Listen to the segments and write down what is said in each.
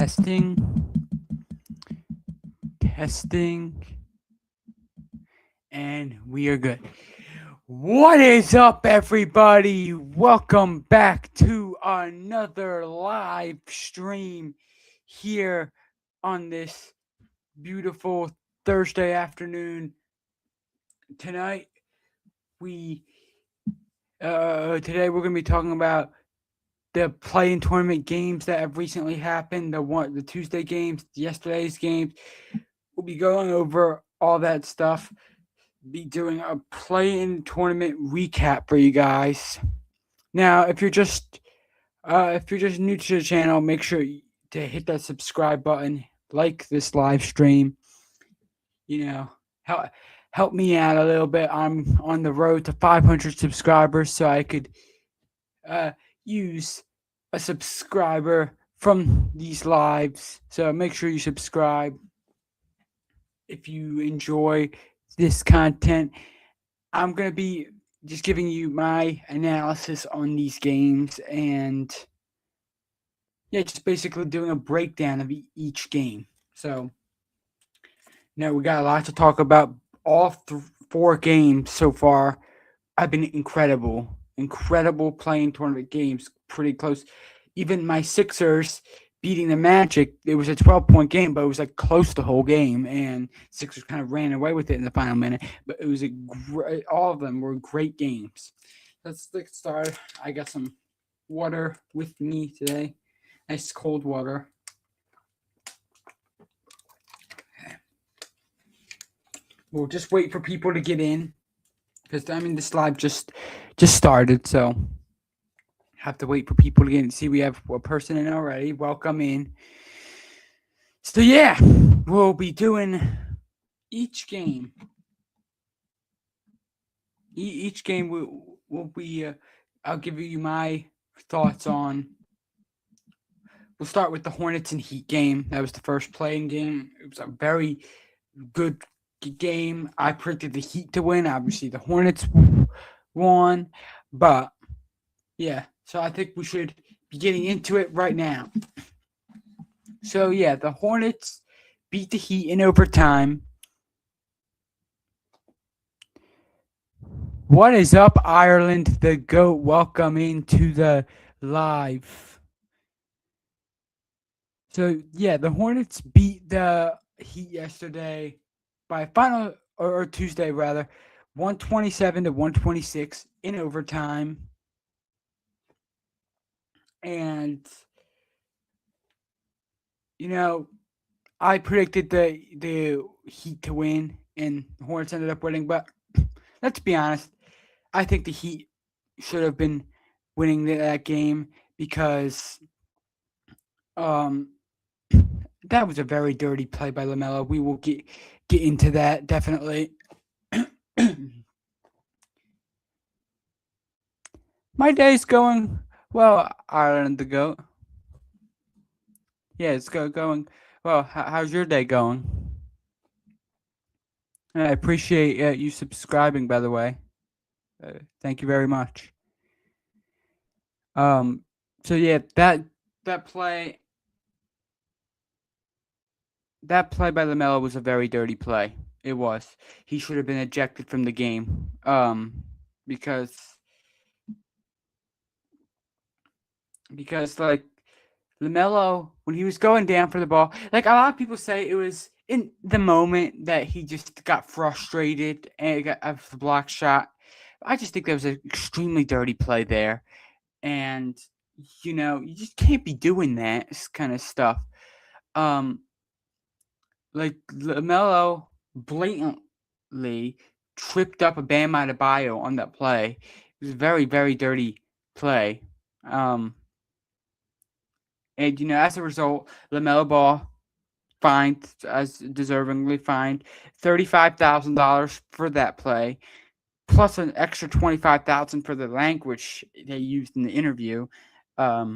Testing. And we are good. What is up, everybody? Welcome back to another live stream here on this beautiful Thursday afternoon. Tonight, today we're going to be talking about the play-in tournament games that have recently happened, the Tuesday games, yesterday's games. We'll be going over all that stuff. Be doing a play-in tournament recap for you guys. Now, if you're just new to the channel, make sure to hit that subscribe button, like this live stream. Help me out a little bit. I'm on the road to 500 subscribers, so I could use a subscriber from these lives. So make sure you subscribe if you enjoy this content. I'm going to be just giving you my analysis on these games and just basically doing a breakdown of each game. So now we got a lot to talk about. All 4 games so far have been incredible play-in tournament games, pretty close. Even my Sixers beating the Magic, it was a 12-point game, but it was like close the whole game, and Sixers kind of ran away with it in the final minute. But it was all of them were great games. Let's get started. I got some water with me today, nice cold water. We'll just wait for people to get in, because this live just started, so have to wait for people to get in. See, we have a person in already. Welcome in. So yeah, we'll be doing each game. Each game will be. I'll give you my thoughts on. We'll start with the Hornets and Heat game. That was the first play-in game. It was a very good game. I predicted the Heat to win. Obviously, the Hornets won, but yeah. So I think we should be getting into it right now. So yeah, the Hornets beat the Heat in overtime. What is up, Ireland? The GOAT. Welcome into the live. So yeah, the Hornets beat the Heat yesterday by final, or Tuesday rather, 127-126 in overtime. And I predicted the Heat to win, and the Hornets ended up winning. But let's be honest, I think the Heat should have been winning that game, because that was a very dirty play by LaMelo. We will get into that, definitely. My day's going well, Ireland the GOAT. Yeah, it's going well. How's your day going? I appreciate you subscribing, by the way. Thank you very much. So yeah, that play by LaMelo was a very dirty play. It was. He should have been ejected from the game. Because like LaMelo, when he was going down for the ball, like a lot of people say, it was in the moment that he just got frustrated and got a block shot. I just think that was an extremely dirty play there, and you just can't be doing that kind of stuff. Like LaMelo blatantly tripped up a Bam Adebayo on that play. It was a very, very dirty play. And as a result, LaMelo Ball fined, as deservingly fined, $35,000 for that play, plus an extra $25,000 for the language they used in the interview. But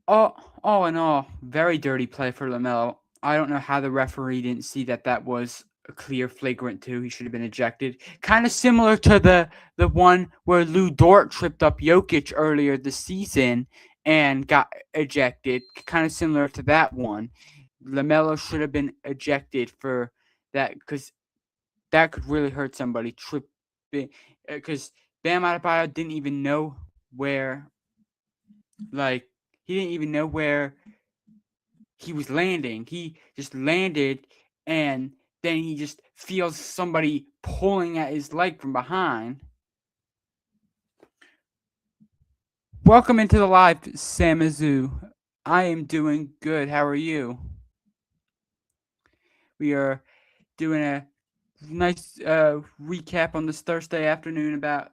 all in all, very dirty play for LaMelo. I don't know how the referee didn't see that was a clear flagrant 2. He should have been ejected. Kind of similar to the one where Lou Dort tripped up Jokic earlier this season, and got ejected, kind of similar to that one. LaMelo should have been ejected for that because that could really hurt somebody. Because Bam Adebayo didn't even know where, like, he didn't even know where he was landing. He just landed, and then he just feels somebody pulling at his leg from behind. Welcome into the live, Samizu. I am doing good. How are you? We are doing a nice recap on this Thursday afternoon about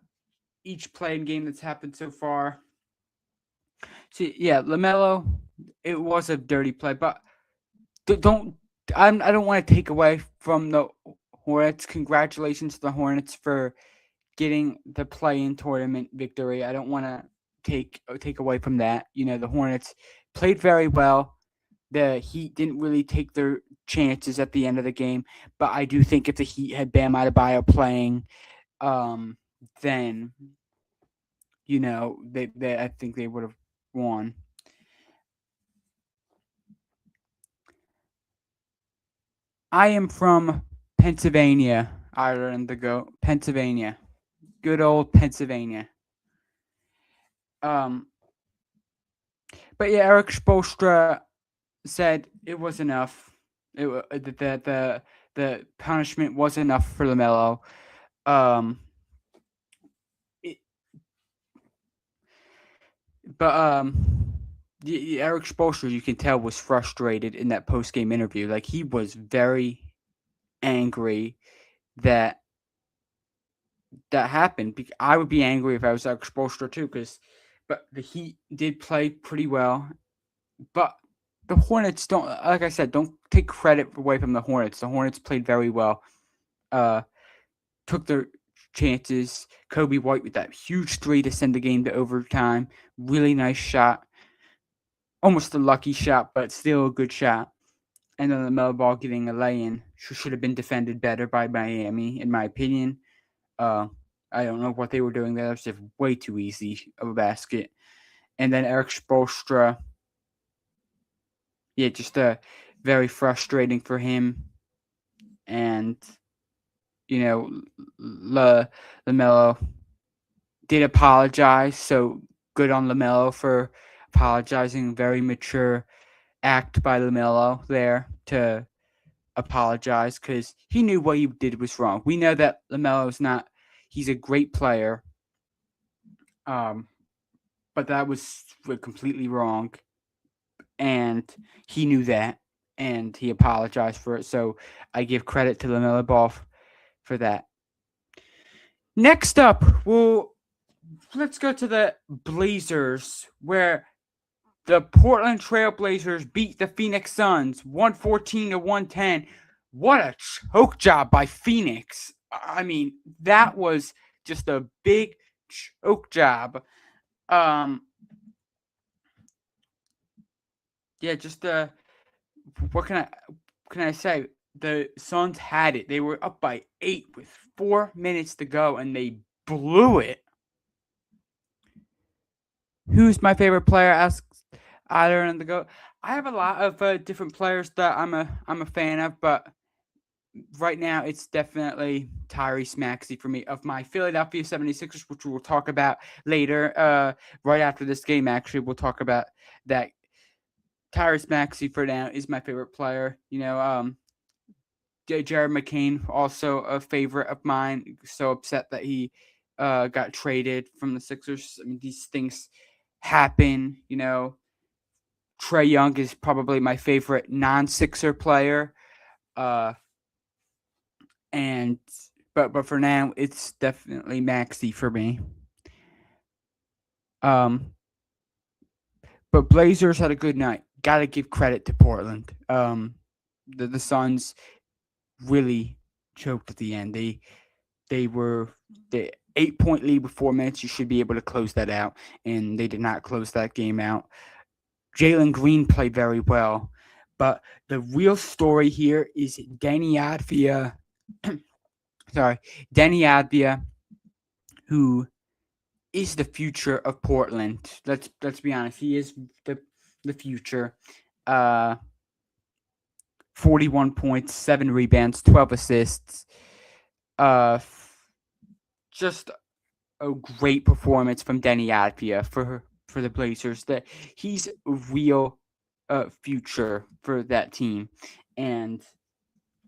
each playing game that's happened so far. See, yeah, LaMelo, it was a dirty play, but I don't want to take away from the Hornets. Congratulations to the Hornets for getting the play-in tournament victory. I don't want to take away from that. You know, the Hornets played very well. The Heat didn't really take their chances at the end of the game, but I do think if the Heat had Bam Adebayo playing, then you know they I think they would have won. I am from Pennsylvania, Ireland to go. Pennsylvania. Good old Pennsylvania. But yeah, Eric Spoelstra said it was enough. That the punishment was enough for LaMelo. Eric Spoelstra, you can tell, was frustrated in that post game interview. Like, he was very angry that happened. I would be angry if I was Eric Spoelstra too, but the Heat did play pretty well. But the Hornets don't, like I said, don't take credit away from the Hornets. The Hornets played very well. Took their chances. Kobe White with that huge three to send the game to overtime. Really nice shot. Almost a lucky shot, but still a good shot. And then LaMelo Ball getting a lay-in should have been defended better by Miami, in my opinion. I don't know what they were doing there. That was just way too easy of a basket. And then Eric Spoelstra, yeah, just very frustrating for him. And, you know, LaMelo did apologize, so good on LaMelo for apologizing. Very mature act by LaMelo there to apologize because he knew what he did was wrong. We know that LaMelo's not, he's a great player, but that was completely wrong, and he knew that, and he apologized for it. So I give credit to LaMelo Ball for that. Next up, let's go to the Blazers, where the Portland Trail Blazers beat the Phoenix Suns 114-110. What a choke job by Phoenix. I mean, that was just a big choke job. Yeah, just what can I say? The Suns had it. They were up by 8 with 4 minutes to go, and they blew it. Who's my favorite player? Asks either and the go. I have a lot of different players that I'm a fan of, but right now it's definitely Tyrese Maxey for me, of my Philadelphia 76ers, which we'll talk about later. Right after this game, actually, we'll talk about that. Tyrese Maxey for now is my favorite player. You know, Jared McCain, also a favorite of mine. So upset that he got traded from the Sixers. I mean, these things happen. You know, Trae Young is probably my favorite non-Sixer player. But for now, it's definitely Maxey for me. But Blazers had a good night. Got to give credit to Portland. The Suns really choked at the end. They were the 8-point lead with 4 minutes. You should be able to close that out, and they did not close that game out. Jalen Green played very well, but the real story here is Deni Avdija. Deni Avdija, who is the future of Portland. Let's be honest. He is the future. Uh, 41 points, 7 rebounds, 12 assists. Uh, just a great performance from Denny Advia for the Blazers. That he's a real future for that team, and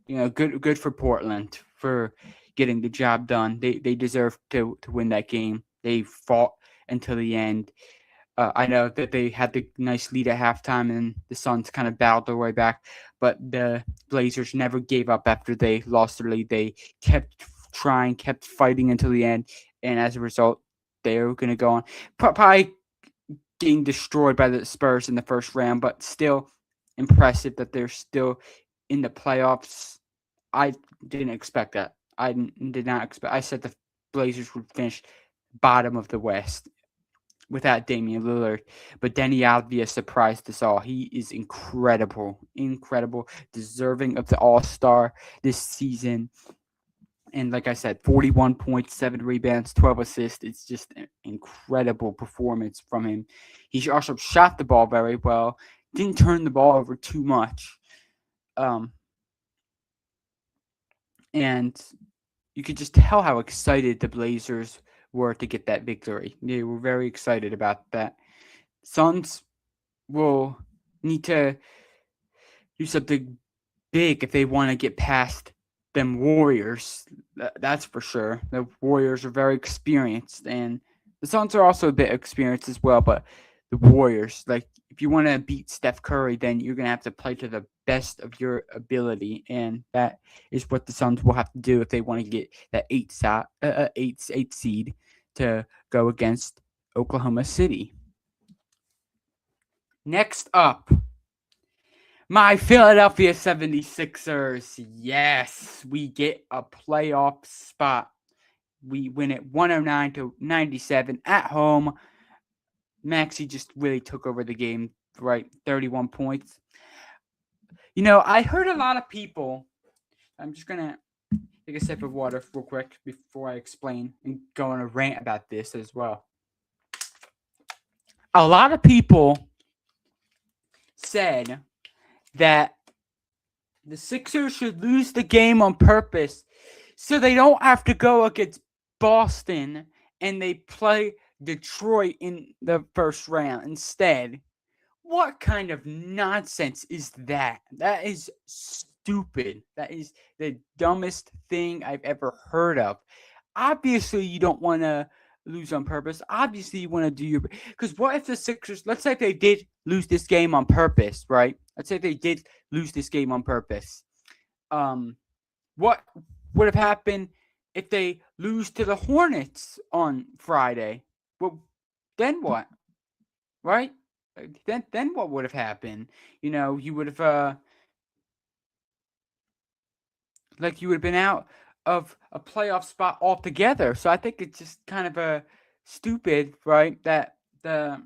good for Portland for getting the job done. They deserve to win that game. They fought until the end. I know that they had the nice lead at halftime, and the Suns kind of battled their way back, but the Blazers never gave up after they lost their lead. They kept trying, kept fighting until the end, and as a result, they're going to go on. Probably getting destroyed by the Spurs in the first round, but still impressive that they're still in the playoffs. I didn't expect that. I did not expect. I said the Blazers would finish bottom of the West without Damian Lillard, but Denny Alvia surprised us all. He is incredible, deserving of the All-Star this season. And like I said, 41 points, 7 rebounds, 12 assists. It's just an incredible performance from him. He also shot the ball very well. Didn't turn the ball over too much. And you could just tell how excited the Blazers were to get that victory. They were very excited about that. Suns will need to do something big if they want to get past them Warriors. That's for sure. The Warriors are very experienced, and the Suns are also a bit experienced as well, but the Warriors, like, if you want to beat Steph Curry, then you're going to have to play to the best of your ability, and that is what the Suns will have to do if they want to get that eight seed to go against Oklahoma City. Next up, my Philadelphia 76ers. Yes, we get a playoff spot. We win it 109-97 at home. Maxey just really took over the game, right? 31 points. I heard a lot of people. I'm just going to take a sip of water real quick before I explain and go on a rant about this as well. A lot of people said that the Sixers should lose the game on purpose so they don't have to go against Boston and they play Detroit in the first round instead. What kind of nonsense is that? That is stupid. That is the dumbest thing I've ever heard of. Obviously, you don't want to lose on purpose. Obviously, you want to do your... Because what if the Sixers... Let's say if they did lose this game on purpose, right? Let's say if they did lose this game on purpose. What would have happened if they lose to the Hornets on Friday? Well, then what? Right? Then what would have happened? You would have you would have been out of a playoff spot altogether. So I think it's just kind of a stupid, right? That the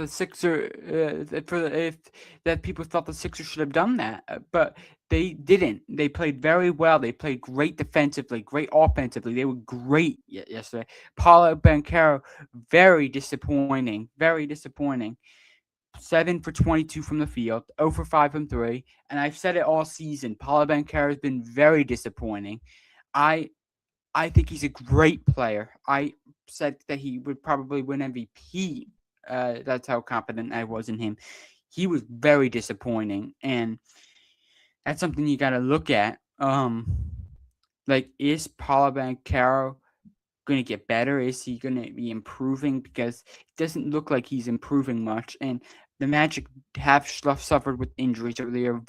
Sixer that people thought the Sixers should have done that, but they didn't. They played very well. They played great defensively, great offensively. They were great yesterday. Paolo Banchero, very disappointing. Very disappointing. 7 for 22 from the field, 0 for 5 from 3. And I've said it all season. Paolo Banchero has been very disappointing. I think he's a great player. I said that he would probably win MVP. That's how confident I was in him. He was very disappointing, and that's something you got to look at. Is Paolo Banchero going to get better? Is he going to be improving? Because it doesn't look like he's improving much, and the Magic have suffered with injuries over the year.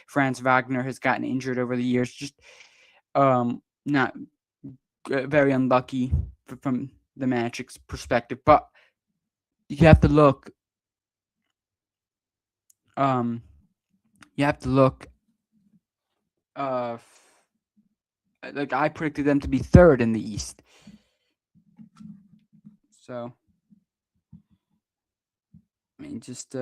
Franz Wagner has gotten injured over the years. Just not very unlucky from the Magic's perspective. But you have to look. You have to look. I predicted them to be third in the East. So, I mean, just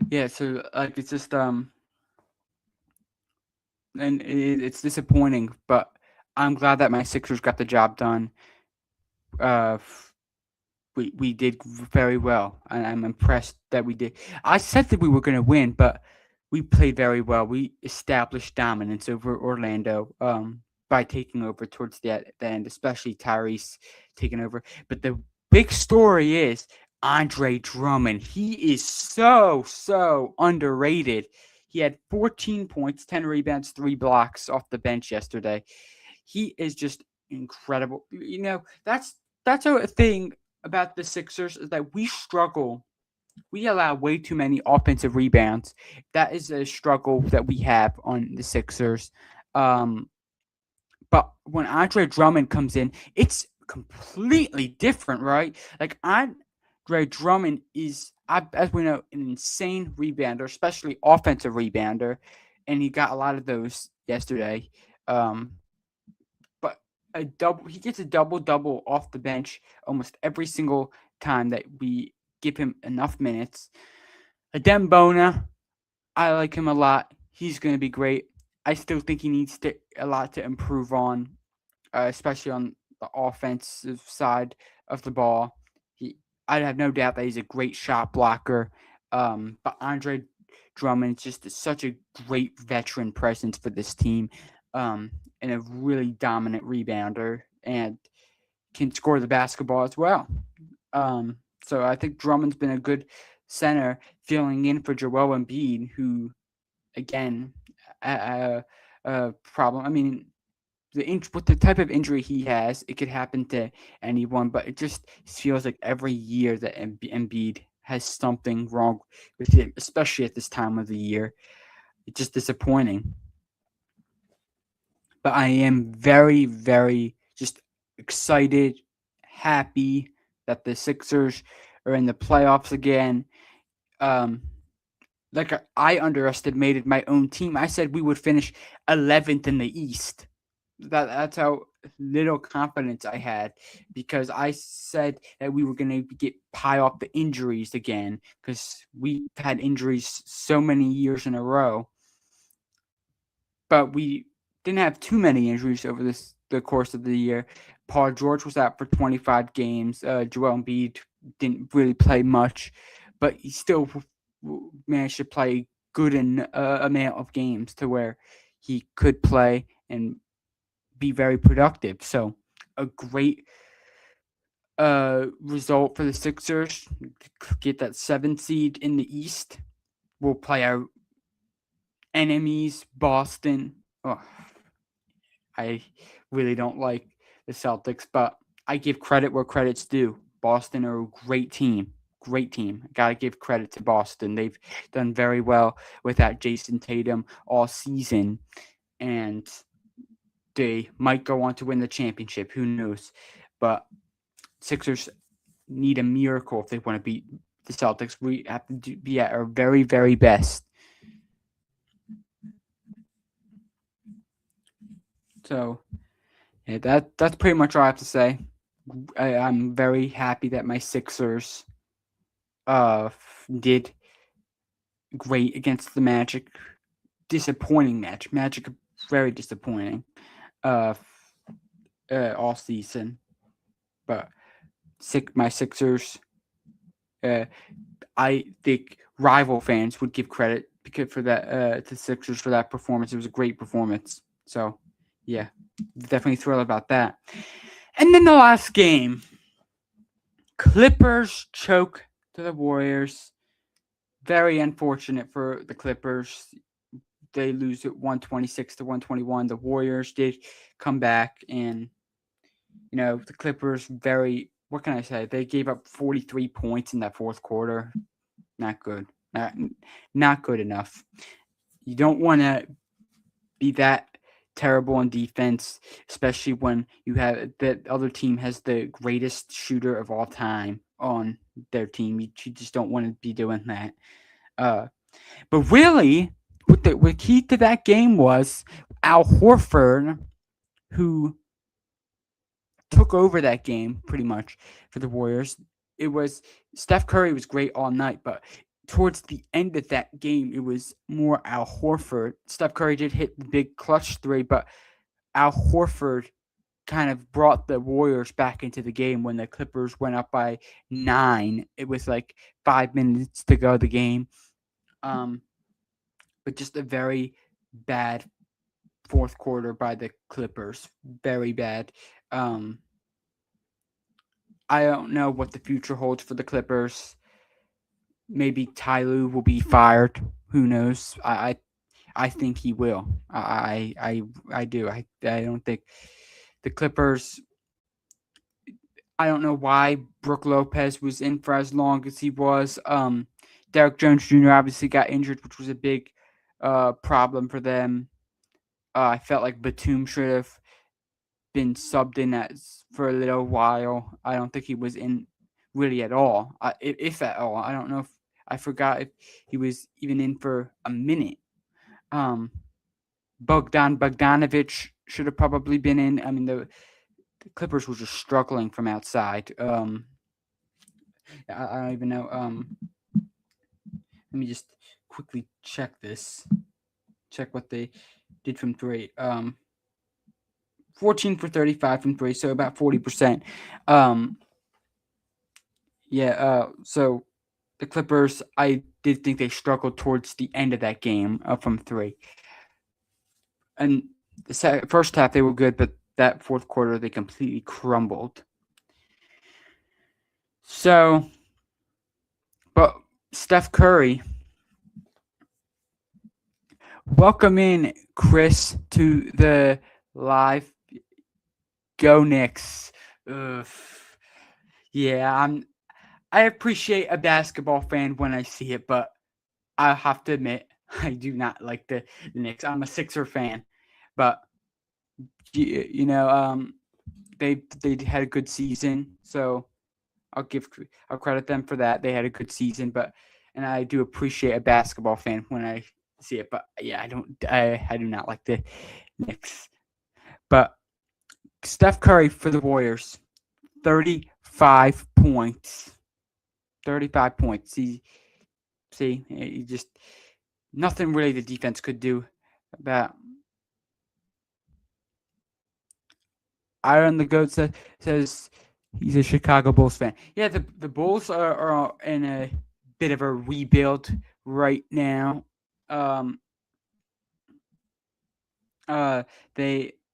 yeah. So it's just and it's disappointing, but I'm glad that my Sixers got the job done. Uh, we did very well, and I'm impressed that we did. I said that we were going to win, but we played very well. We established dominance over Orlando by taking over towards the end, especially Tyrese taking over. But the big story is Andre Drummond. He is so underrated. He had 14 points, 10 rebounds, 3 blocks off the bench yesterday. He is just incredible. That's a thing about the Sixers is that we struggle. We allow way too many offensive rebounds. That is a struggle that we have on the Sixers. Um, but when Andre Drummond comes in, it's completely different, right? Like Andre Drummond is, as we know, an insane rebounder, especially offensive rebounder, and he got a lot of those yesterday. Um, but he gets a double off the bench almost every single time that we give him enough minutes. Adem Bona, I like him a lot. He's going to be great. I still think he needs a lot to improve on, especially on the offensive side of the ball. I have no doubt that he's a great shot blocker. But Andre Drummond is just such a great veteran presence for this team, and a really dominant rebounder, and can score the basketball as well. So I think Drummond's been a good center filling in for Joel Embiid, who, again, a problem. I mean, with the type of injury he has, it could happen to anyone, but it just feels like every year that Embiid has something wrong with him, especially at this time of the year. It's just disappointing. But I am very just excited, happy that the Sixers are in the playoffs again. Like I underestimated my own team. I said we would finish 11th in the East. That's how little confidence I had, because I said that we were going to get pile up the injuries again, because we had injuries so many years in a row. But we didn't have too many injuries over the course of the year. Paul George was out for 25 games. Joel Embiid didn't really play much, but he still managed to play good amount of games to where he could play and be very productive. So a great result for the Sixers. Get that 7th seed in the East. We'll play our enemies, Boston. Oh, I really don't like the Celtics, but I give credit where credit's due. Boston are a great team. Great team. Gotta give credit to Boston. They've done very well without Jason Tatum all season, and they might go on to win the championship. Who knows? But Sixers need a miracle if they want to beat the Celtics. We have to be at our very best. So, yeah, that's pretty much all I have to say. I'm very happy that my Sixers did great against the Magic. Disappointing match. Magic very disappointing all season. But my Sixers, I think rival fans would give credit for that to Sixers for that performance. It was a great performance. So, yeah, definitely thrilled about that. And then the last game, Clippers choke to the Warriors. Very unfortunate for the Clippers. They lose at 126 to 121. The Warriors did come back, and the Clippers what can I say? They gave up 43 points in that fourth quarter. Not good. Not good enough. You don't want to be that terrible on defense, especially when you have that other team has the greatest shooter of all time on their team. You just don't want to be doing that. But really, what key to that game was Al Horford, who took over that game pretty much for the Warriors. It was Steph Curry was great all night, but towards the end of that game, it was more Al Horford. Steph Curry did hit the big clutch 3, but Al Horford kind of brought the Warriors back into the game when the Clippers went up by 9. It was like 5 minutes to go the game. But just a very bad fourth quarter by the Clippers. Very bad. I don't know what the future holds for the Clippers. Maybe Ty Lue will be fired. Who knows? I think he will. I do. I don't think the Clippers. I don't know why Brook Lopez was in for as long as he was. Derrick Jones Jr. obviously got injured, which was a big problem for them. I felt like Batum should have been subbed in for a little while. I don't think he was in really at all, if at all. I don't know if I forgot if he was even in for a minute. Bogdanovich should have probably been in. I mean, the Clippers were just struggling from outside. I don't even know. Let me just quickly check this. Check what they did from three. 14 for 35 from three, so about 40%. So the Clippers, I did think they struggled towards the end of that game from three. And the first half, they were good, but that fourth quarter, they completely crumbled. So, but Steph Curry, welcome in Chris to the live. Go Knicks. Yeah, I appreciate a basketball fan when I see it, but I have to admit I do not like the Knicks. I'm a Sixer fan, but they had a good season, so I'll credit them for that. They had a good season, and I do appreciate a basketball fan when I see it. But yeah, I do not like the Knicks. But Steph Curry for the Warriors, 35 points. 35 points. He just nothing really the defense could do about. Iron the Goat says he's a Chicago Bulls fan. Yeah, the Bulls are in a bit of a rebuild right now.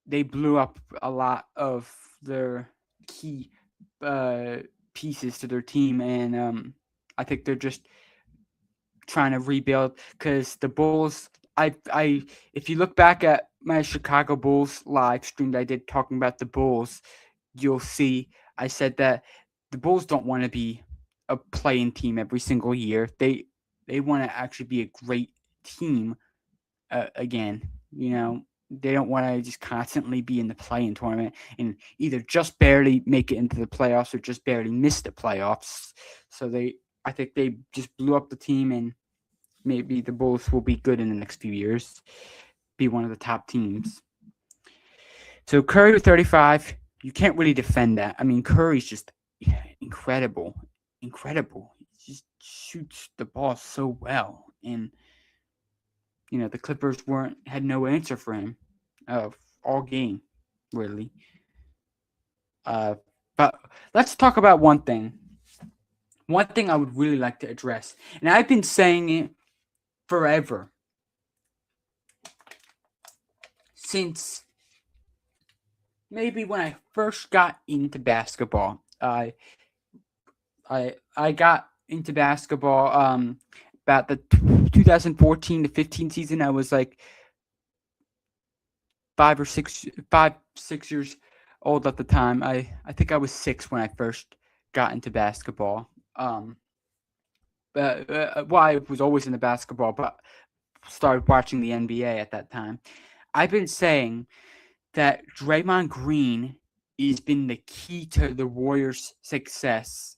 They blew up a lot of their key pieces to their team, and I think they're just trying to rebuild because the Bulls. If you look back at my Chicago Bulls live stream that I did talking about the Bulls, you'll see I said that the Bulls don't want to be a playing team every single year. They want to actually be a great team again. They don't want to just constantly be in the play-in tournament and either just barely make it into the playoffs or just barely miss the playoffs. So I think they just blew up the team, and maybe the Bulls will be good in the next few years, be one of the top teams. So Curry with 35, you can't really defend that. I mean, Curry's just incredible. He just shoots the ball so well, and the Clippers had no answer for him all game, really. But let's talk about one thing. One thing I would really like to address, and I've been saying it forever, since maybe when I first got into basketball. I got into basketball about the 2014 to 15 season. I was like 6 years old at the time. I think I was 6 when I first got into basketball. I was always into basketball, but started watching the NBA at that time. I've been saying that Draymond Green has been the key to the Warriors' success.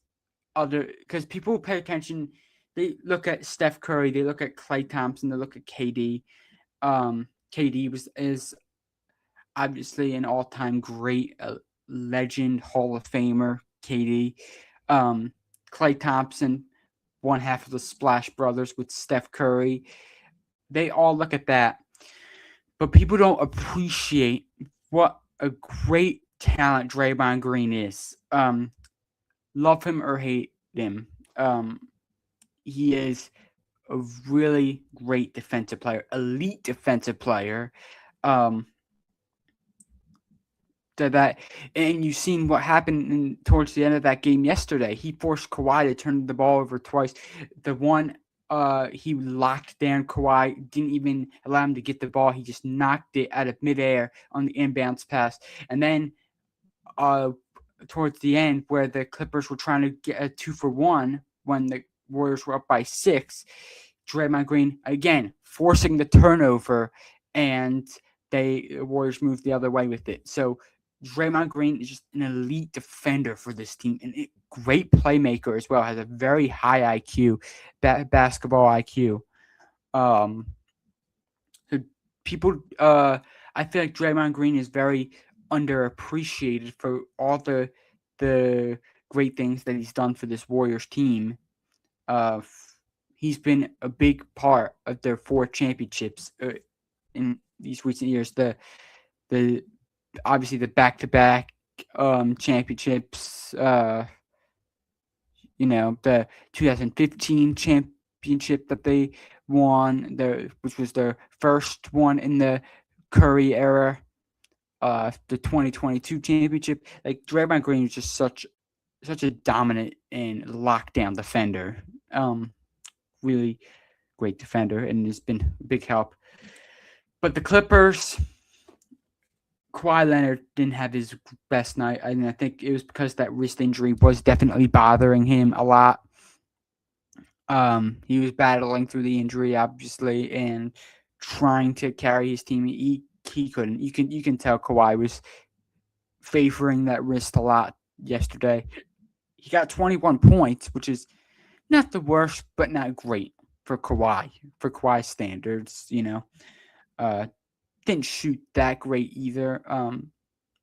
Because people pay attention, they look at Steph Curry, they look at Klay Thompson, they look at KD. KD is obviously an all-time great legend, Hall of Famer. KD, Klay Thompson, one half of the Splash Brothers with Steph Curry. They all look at that, but people don't appreciate what a great talent Draymond Green is. Love him or hate him. He is a really great defensive player, elite defensive player. Um, that and you've seen what happened towards the end of that game yesterday. He forced Kawhi to turn the ball over twice. The one he locked down Kawhi, didn't even allow him to get the ball. He just knocked it out of midair on the inbounds pass. And then towards the end, where the Clippers were trying to get a 2-for-1 when the Warriors were up by 6, Draymond Green again forcing the turnover, and the Warriors moved the other way with it. So Draymond Green is just an elite defender for this team and a great playmaker as well. Has a very high IQ, basketball IQ. So people, I feel like Draymond Green is very underappreciated for all the great things that he's done for this Warriors team. He's been a big part of their 4 championships in these recent years. The obviously the back-to-back championships. The 2015 championship that they won, which was their first one in the Curry era. The 2022 championship. Like Draymond Green is just such a dominant and lockdown defender. Really great defender, and has been a big help. But the Clippers, Kawhi Leonard didn't have his best night. I think it was because that wrist injury was definitely bothering him a lot. He was battling through the injury, obviously, and trying to carry his team. He couldn't. You can tell Kawhi was favoring that wrist a lot yesterday. He got 21 points, which is not the worst, but not great for Kawhi standards. Didn't shoot that great either. It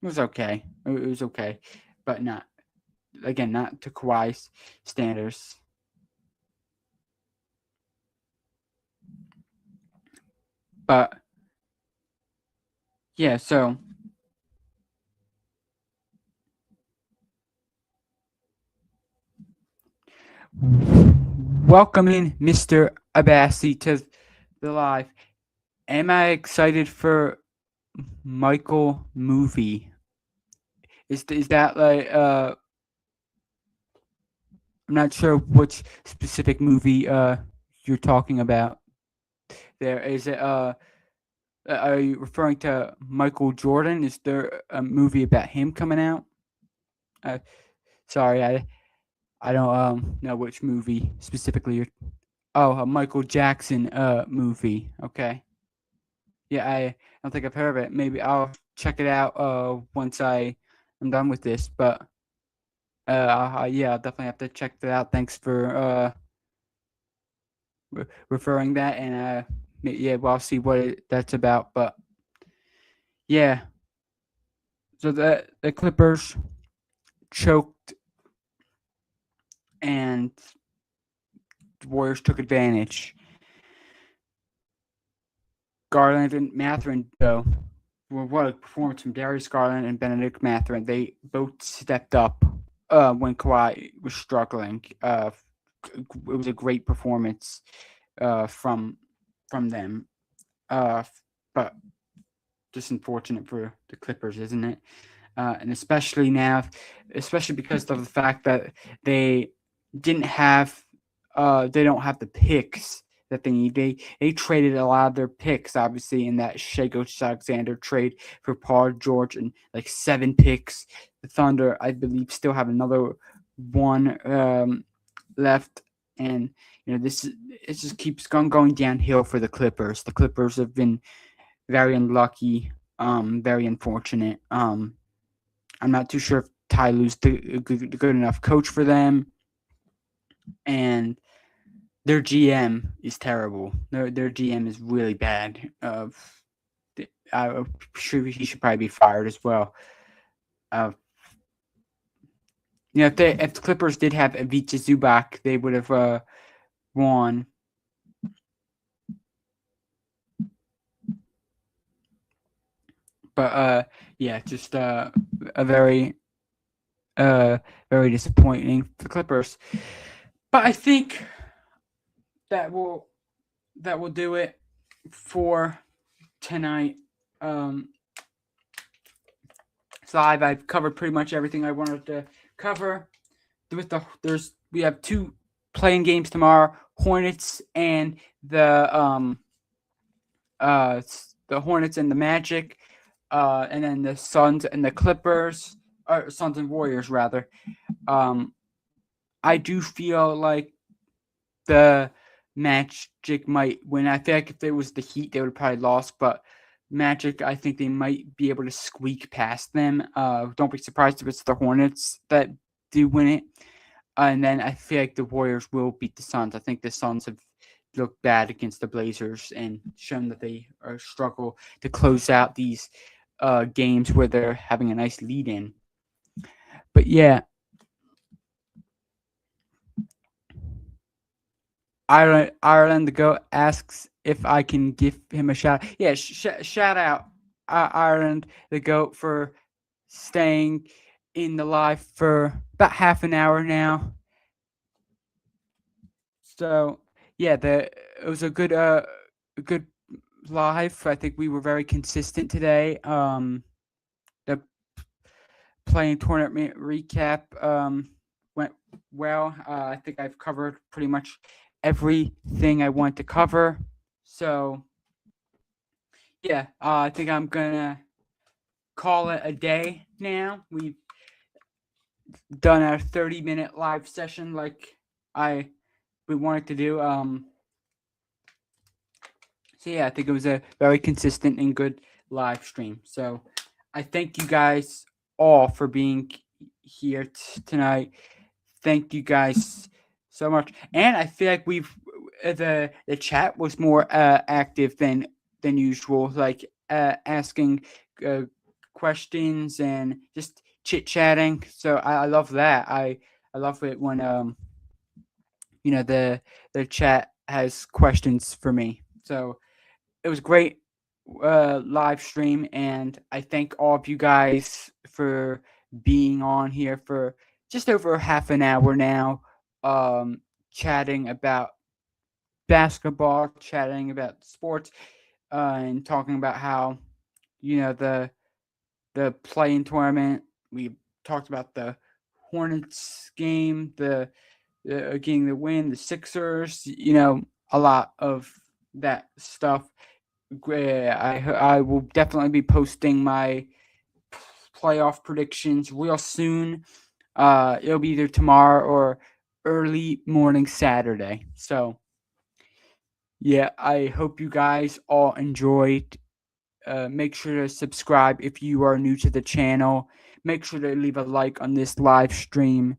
was okay. It was okay, but not to Kawhi's standards. But yeah, so welcoming Mr. Abbasi to the live. Am I excited for Michael movie? Is that like I'm not sure which specific movie you're talking about. There is it. Are you referring to Michael Jordan? Is there a movie about him coming out? Sorry, I don't know which movie specifically you're. Oh, a Michael Jackson movie. Okay. Yeah, I don't think I've heard of it. Maybe I'll check it out once I'm done with this. But yeah, I'll definitely have to check that out. Thanks for referring that, and yeah, well, I'll see what that's about. But yeah, so the Clippers choked, and the Warriors took advantage. Garland and Mathurin, though, what a performance from Darius Garland and Benedict Mathurin. They both stepped up when Kawhi was struggling. It was a great performance from them. But just unfortunate for the Clippers, isn't it? And especially because of the fact that they don't have the picks that they need. They traded a lot of their picks, obviously, in that Shai Gilgeous-Alexander trade for Paul George, and like 7 picks. The Thunder, I believe, still have another one left, and it just keeps going downhill for the Clippers. The Clippers have been very unlucky, very unfortunate. I'm not too sure if Ty Lue's a good enough coach for them, and their GM is terrible. Their GM is really bad. I'm sure he should probably be fired as well. If the Clippers did have Ivica Zubac, they would have won. But yeah, just a very disappointing for the Clippers. But I think that will do it for tonight. It's live. I've covered pretty much everything I wanted to cover. We have two playing games tomorrow: Hornets and the Hornets and the Magic, and then the Suns and the Clippers, or Suns and Warriors rather. I do feel like the Magic might win. I feel like if it was the Heat, they would have probably lost, but Magic, I think they might be able to squeak past them. Don't be surprised if it's the Hornets that do win it. And then I feel like the Warriors will beat the Suns. I think the Suns have looked bad against the Blazers and shown that they struggle to close out these games where they're having a nice lead in. But yeah, Ireland the Goat asks if I can give him a shout. Yeah, shout out Ireland the Goat for staying in the live for about half an hour now. So yeah, it was a good live. I think we were very consistent today. The playing tournament recap went well. I think I've covered pretty much everything I want to cover. So yeah, I think I'm gonna call it a day now. We've done our 30-minute live session like we wanted to do. So yeah, I think it was a very consistent and good live stream. So I thank you guys all for being here tonight. Thank you guys so much. And I feel like the chat was more active than usual, like asking questions and just chit chatting. So I love that. I love it when the chat has questions for me. So it was great live stream, and I thank all of you guys for being on here for just over half an hour now, chatting about basketball, chatting about sports, and talking about how the play-in tournament. We talked about the Hornets game, the getting the win, the Sixers, a lot of that stuff. I will definitely be posting my playoff predictions real soon. It'll be either tomorrow or early morning Saturday. So yeah, I hope you guys all enjoyed. Make sure to subscribe if you are new to the channel. Make sure to leave a like on this live stream.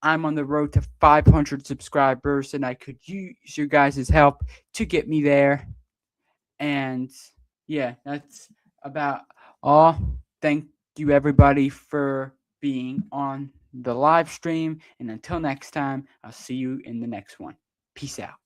I'm on the road to 500 subscribers, and I could use your guys' help to get me there. And yeah, that's about all. Thank you, everybody, for being on the live stream. And until next time, I'll see you in the next one. Peace out.